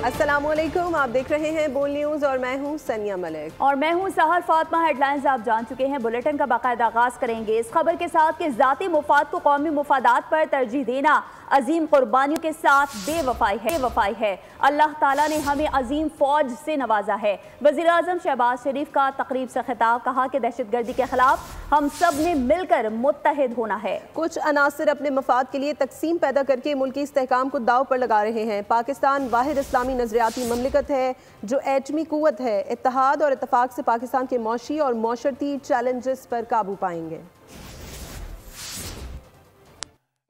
अस्सलामुअलैकुम, आप देख रहे हैं बोल न्यूज़ और मैं हूं सनिया मलिक और मैं हूं सहर फातिमा। हेडलाइंस आप जान चुके हैं, बुलेटिन का बाकायदा आगाज करेंगे इस खबर के साथ कि ज़ाती मुफाद को कौमी मुफादात पर तरजीह देना अजीम कुर्बानियों के साथ बेवफाई है। अल्लाह ताला ने हमें अजीम फौज से नवाजा है। वज़ीर आज़म शहबाज शरीफ का तकरीब से खिताब, कहा कि दहशतगर्दी के खिलाफ हम सब ने मिलकर मुत्तहिद होना है। कुछ अनासर अपने मफाद के लिए तकसीम पैदा करके मुल्की इस्तेहकाम को दाव पर लगा रहे हैं। पाकिस्तान वाहिद इस्लामी नजरियाती ममलिकत है जो एटमी कुव्वत है। इत्तेहाद और इत्तफाक से पाकिस्तान के मौशी और मौशरती चैलेंजेस पर काबू पाएंगे।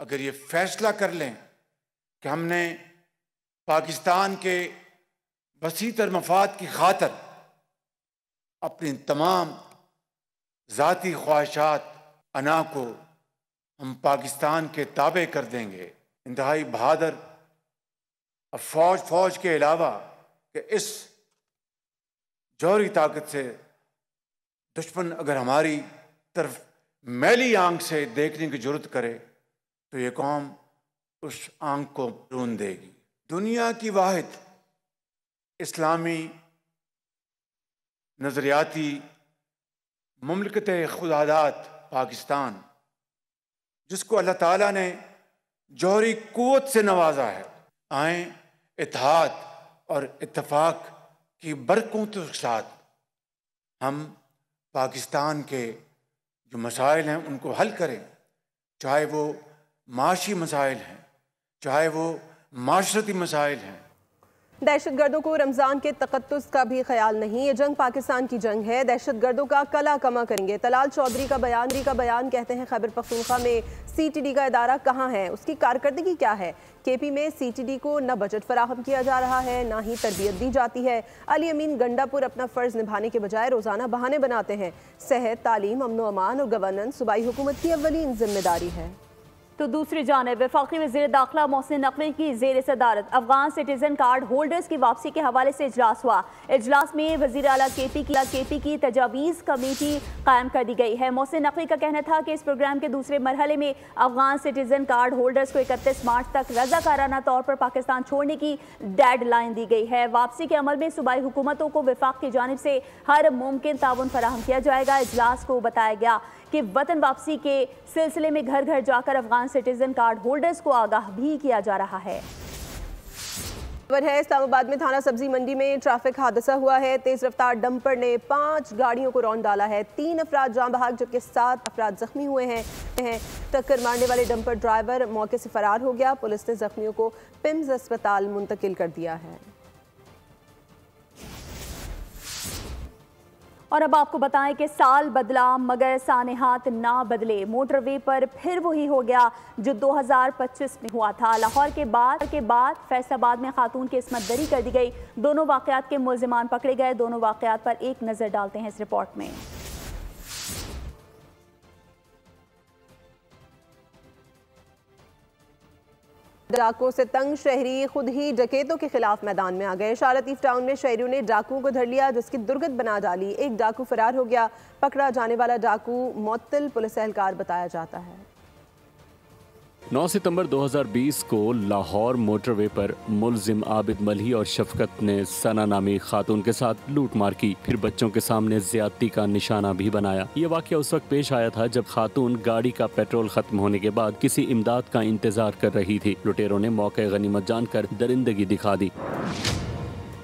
अगर ये फैसला कर लें कि हमने पाकिस्तान के वसीतर मफाद की खातर अपनी तमाम ज़ाती ख्वाहिशात अना को हम पाकिस्तान के ताबे कर देंगे, इंतहाई बहादुर फौज के अलावा कि इस जौहरी ताकत से दुश्मन अगर हमारी तरफ मैली आंख से देखने की जरूरत करे तो ये कौम उस आंख को ढूंढ देगी। दुनिया की वाहिद इस्लामी नजरियाती मुमलिकत खुदादात पाकिस्तान, जिसको अल्लाह ताला ने जौहरी कुव्वत से नवाजा है, आए इत्तेहाद और इत्तफाक की बरकतों के साथ हम पाकिस्तान के जो मसाइल हैं उनको हल करें, चाहे वो माशी मसाइल हैं, चाहे वो माशरती मसाइल हैं। दहशतगर्दों को रमज़ान के तकद्दुस का भी ख्याल नहीं। ये जंग पाकिस्तान की जंग है, दहशतगर्दों का कला कमा करेंगे। तलाल चौधरी का बयान कहते हैं खैबर पख्तूनख्वा में CTD का इदारा कहाँ है, उसकी कारकर्दगी क्या है। KP में CTD को न बजट फराहम किया जा रहा है, ना ही तरबियत दी जाती है। अली अमीन गंडापुर अपना फ़र्ज़ निभाने के बजाय रोज़ाना बहाने बनाते हैं। सेहत, तालीम, अमन व अमान और गवर्नेंस सूबाई हुकूमत की अव्वलीन जिम्मेदारी है। तो दूसरी जानिब वफाकी वज़ीर दाखिला मोहसिन नकवी की ज़ेर सदारत अफगान सिटीजन कार्ड होल्डर्स की वापसी के हवाले से इजलास हुआ। इजलास में वज़ीर आला KP की तजावीज़ कमेटी कायम कर दी गई है। मोहसिन नकवी का कहना था कि इस प्रोग्राम के दूसरे मरहले में अफगान सिटीजन कार्ड होल्डर्स को 31 मार्च तक रज़ाकाराना तौर पर पाकिस्तान छोड़ने की डेड लाइन दी गई है। वापसी के अमल में सूबाई हुकूमतों को वफाक की जानिब से हर मुमकिन ताउन फराहम किया जाएगा। इजलास को बताया गया कि वतन वापसी के सिलसिले में घर घर जाकर अफगान सिटीजन कार्ड होल्डर्स को आगाह भी किया जा रहा है। खबर है इस्लामाबाद में थाना सब्जी मंडी में ट्रैफिक हादसा हुआ है। तेज रफ्तार डंपर ने 5 गाड़ियों को रौंद डाला है। 3 अफराद जान बहक जबकि 7 अफराद जख्मी हुए हैं। टक्कर मारने वाले डंपर ड्राइवर मौके से फरार हो गया। पुलिस ने जख्मियों को पिम्स अस्पताल मुंतकिल कर दिया है। और अब आपको बताएं कि साल बदला मगर सानेहात ना बदले। मोटरवे पर फिर वही हो गया जो 2025 में हुआ था। लाहौर के बाद फैसलाबाद में खातून की इस्मत दरी कर दी गई। दोनों वाकयात के मुल्जिमान पकड़े गए। दोनों वाकयात पर एक नज़र डालते हैं इस रिपोर्ट में। डाकुओं से तंग शहरी खुद ही डकैतों के खिलाफ मैदान में आ गए। शाह लतीफ टाउन में शहरियों ने डाकुओं को धर लिया, जिसकी दुर्गत बना डाली। एक डाकू फरार हो गया। पकड़ा जाने वाला डाकू मुअत्तल पुलिस एहलकार बताया जाता है। 9 सितंबर 2020 को लाहौर मोटरवे पर मुलजिम आबिद मलही और शफकत ने सना नामी खातून के साथ लूटमार की, फिर बच्चों के सामने ज्यादती का निशाना भी बनाया। ये वाकया उस वक्त पेश आया था जब खातून गाड़ी का पेट्रोल खत्म होने के बाद किसी इमदाद का इंतजार कर रही थी। लुटेरों ने मौके गनीमत जानकर दरिंदगी दिखा दी।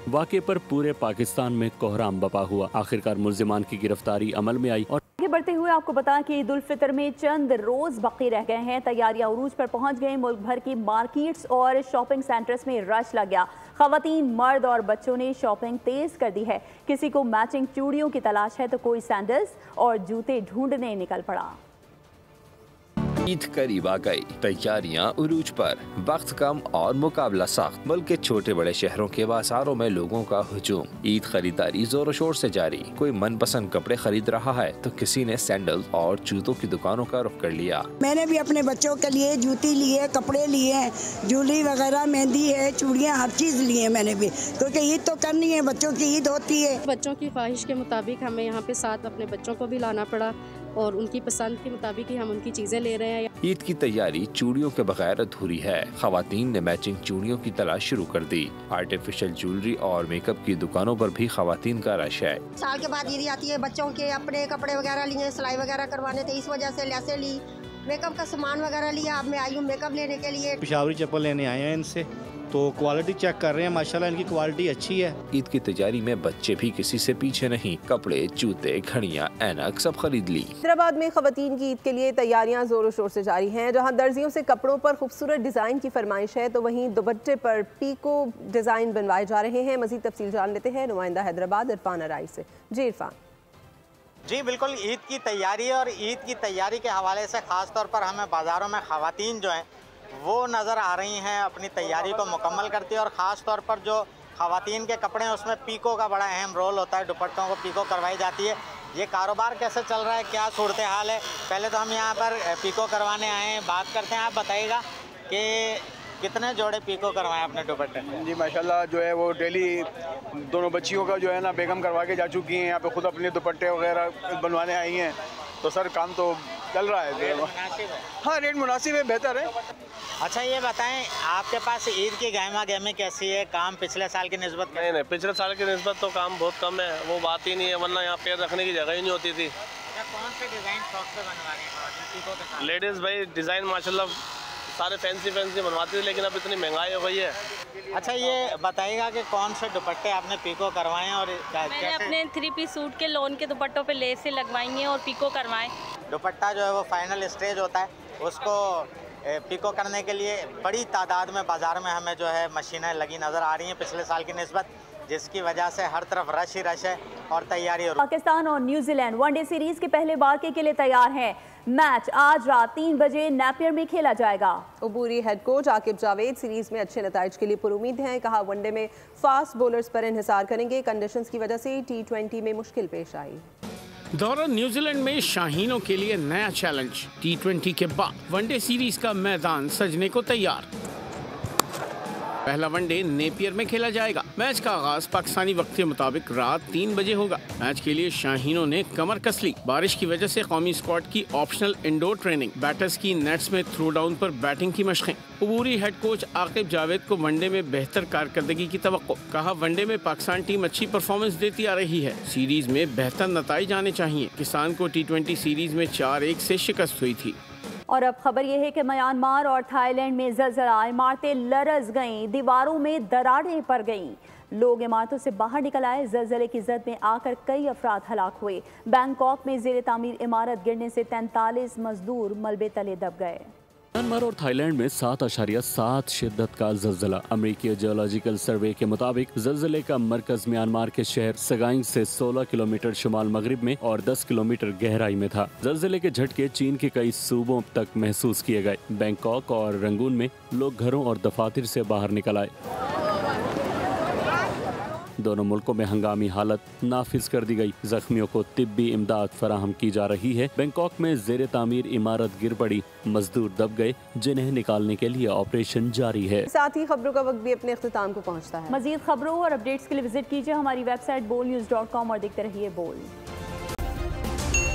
वाक़े पर पूरे पाकिस्तान में कोहराम बपा हुआ। आखिरकार मुल्जिमान की गिरफ्तारी अमल में आई। और आगे बढ़ते हुए आपको बताएं कि ईद उल फितर में चंद रोज बाकी रह गए हैं। तैयारियां उरूज पर पहुंच गई। मुल्क भर की मार्केट्स और शॉपिंग सेंटर्स में रश लग गया। खवातीन, मर्द और बच्चों ने शॉपिंग तेज कर दी है। किसी को मैचिंग चूड़ियों की तलाश है तो कोई सैंडल्स और जूते ढूंढने निकल पड़ा। ईद करीब आ गई, तैयारियां उरूज पर, वक्त कम और मुकाबला सख्त। मुल्क के छोटे बड़े शहरों के बाजारों में लोगों का हुजूम। ईद खरीदारी जोरों शोर से जारी। कोई मनपसंद कपड़े खरीद रहा है तो किसी ने सैंडल और जूतों की दुकानों का रुख कर लिया। मैंने भी अपने बच्चों के लिए जूती लिए, कपड़े लिए, ज्वेलरी वगैरह, मेहंदी है, चूड़ियाँ, हर चीज ली है मैंने भी, क्योंकि ईद तो करनी है, बच्चों की ईद होती है। बच्चों की ख्वाहिश के मुताबिक हमें यहाँ पे साथ अपने बच्चों को भी लाना पड़ा। और उनकी पसंद के मुताबिक ही हम उनकी चीज़ें ले रहे हैं। ईद की तैयारी चूड़ियों के बगैर अधूरी है। खवातीन ने मैचिंग चूड़ियों की तलाश शुरू कर दी। आर्टिफिशियल ज्वेलरी और मेकअप की दुकानों पर भी खवातीन का रश है। साल के बाद ईद आती है, बच्चों के अपने कपड़े वगैरह लिए, सिलाई वगैरह करवाने थे, इस वजह से लैसे ली, मेकअप का सामान वगैरह लिया। अब मैं आई हूँ मेकअप लेने के लिए। पेशावरी चप्पल लेने आए हैं इनसे, तो क्वालिटी चेक कर रहे हैं, माशाल्लाह इनकी क्वालिटी अच्छी है। ईद की तैयारी में बच्चे भी किसी से पीछे नहीं। कपड़े, जूते, घड़ियां, ऐनक सब खरीद ली। हैदराबाद में खवातीन की ईद के लिए तैयारियां जोरों शोर से जारी हैं। जहां दर्जियों से कपड़ों पर खूबसूरत डिजाइन की फरमाइश है, तो वहीं दुपट्टे पर पीको डिजाइन बनवाए जा रहे हैं। मजीद तफसील जान लेते हैं नुमाइंदा हैदराबाद इरफान अराई से। जी इरफान। जी बिल्कुल, ईद की तैयारी और ईद की तैयारी के हवाले से ख़ास तौर पर हमें बाज़ारों में ख़वातीन जो हैं वो नज़र आ रही हैं अपनी तैयारी को मुकम्मल करती है। और ख़ास तौर पर जो ख़वातीन के कपड़े हैं उसमें पीको का बड़ा अहम रोल होता है, दुपट्टों को पीको करवाई जाती है। ये कारोबार कैसे चल रहा है, क्या सूरत हाल है? पहले तो हम यहाँ पर पीको करवाने आए हैं, बात करते हैं। आप बताइएगा कि कितने जोड़े पीको करवाएं अपने दुपट्टे? जी माशाल्लाह जो है वो डेली दोनों बच्चियों का जो है ना बेगम करवा के जा चुकी हैं। यहाँ पे खुद अपने दुपट्टे वगैरह बनवाने आई हैं। तो सर काम तो चल रहा है। रेट मुनासिब है? हाँ रेट मुनासिब है, बेहतर है। अच्छा ये बताएं, आपके पास ईद की गहमा गहमी कैसी है? काम पिछले साल की निस्बत? नहीं, पिछले साल की निस्बत तो काम बहुत कम है, वो बात ही नहीं है, वरना यहाँ पैर रखने की जगह ही नहीं होती थी। कौन से डिज़ाइन शौक से बनवा रहे हैं? लेडीज़ भाई डिज़ाइन माशाल्लाह सारे फैंसी बनवाती थी, लेकिन अब इतनी महंगाई हो गई है। अच्छा ये बताइएगा कि कौन से दुपट्टे आपने पीको करवाए और मैंने अपने 3 पीस सूट के लोन के दुपट्टों पे लेसें लगवाई हैं और पीको करवाएं। दुपट्टा जो है वो फाइनल स्टेज होता है, उसको पीको करने के लिए बड़ी तादाद में बाज़ार में हमें जो है मशीनें लगी नज़र आ रही हैं पिछले साल की निस्बत, जिसकी वजह से हर तरफ रश ही रश है और तैयारी। पाकिस्तान और न्यूजीलैंड वनडे सीरीज के पहले वाक़े के लिए तैयार हैं। मैच आज रात 3 बजे नेपियर में खेला जाएगा। अबूरी head coach Aqib Javed series में अच्छे नताइज के लिए पुरुमीद हैं। कहा वनडे में फास्ट बॉलर्स पर इन्हिसार करेंगे, कंडीशंस की वजह से T20 में मुश्किल पेश आई। दौरा न्यूजीलैंड में शाहीनों के लिए नया चैलेंज। T20 के बाद वनडे सीरीज का मैदान सजने को तैयार। पहला वनडे नेपियर में खेला जाएगा। मैच का आगाज पाकिस्तानी वक्त के मुताबिक रात 3 बजे होगा। मैच के लिए शाहीनों ने कमर कस ली। बारिश की वजह से कौमी स्क्वाड की ऑप्शनल इंडोर ट्रेनिंग, बैटर्स की नेट्स में थ्रो डाउन पर बैटिंग की मशकें। अबूरी हेड कोच आकिब जावेद को वनडे में बेहतर कारकर्दगी की तवक्को। कहा वनडे में पाकिस्तान टीम अच्छी परफॉर्मेंस देती आ रही है, सीरीज में बेहतर नताइज आने चाहिए। किसान को T20 सीरीज में 4-1 से शिकस्त हुई थी। और अब खबर यह है कि म्यांमार और थाईलैंड में ज़लज़ला, इमारतें लरज़ गईं, दीवारों में दरारें पड़ गईं, लोग इमारतों से बाहर निकल आए। ज़लज़ले की जद में आकर कई अफराद हलाक हुए। बैंकॉक में ज़ेर तामीर इमारत गिरने से 43 मजदूर मलबे तले दब गए। म्यांमार और थाईलैंड में 7.7 शिद्दत का ज़लज़ला। अमेरिकी जियोलॉजिकल सर्वे के मुताबिक ज़लज़ले का मरकज म्यांमार के शहर सगाइंग से 16 किलोमीटर शुमाल मगरिब में और 10 किलोमीटर गहराई में था। ज़लज़ले के झटके चीन के कई सूबों तक महसूस किए गए। बैंकॉक और रंगून में लोग घरों और दफातर से बाहर निकल आए। दोनों मुल्कों में हंगामी हालत नाफिज कर दी गई। जख्मियों को तिब्बी इमदाद फराहम की जा रही है। बैंकॉक में ज़ेर तामीर इमारत गिर पड़ी, मजदूर दब गए, जिन्हें निकालने के लिए ऑपरेशन जारी है। साथ ही खबरों का वक्त भी अपने इख्तिताम को पहुंचता है। मजीद खबरों और अपडेट्स के लिए विजिट कीजिए हमारी वेबसाइट bolnews.com और देखते रहिए बोल।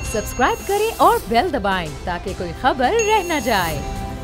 सब्सक्राइब करें और बेल दबाएं ताकि कोई खबर रह न जाए।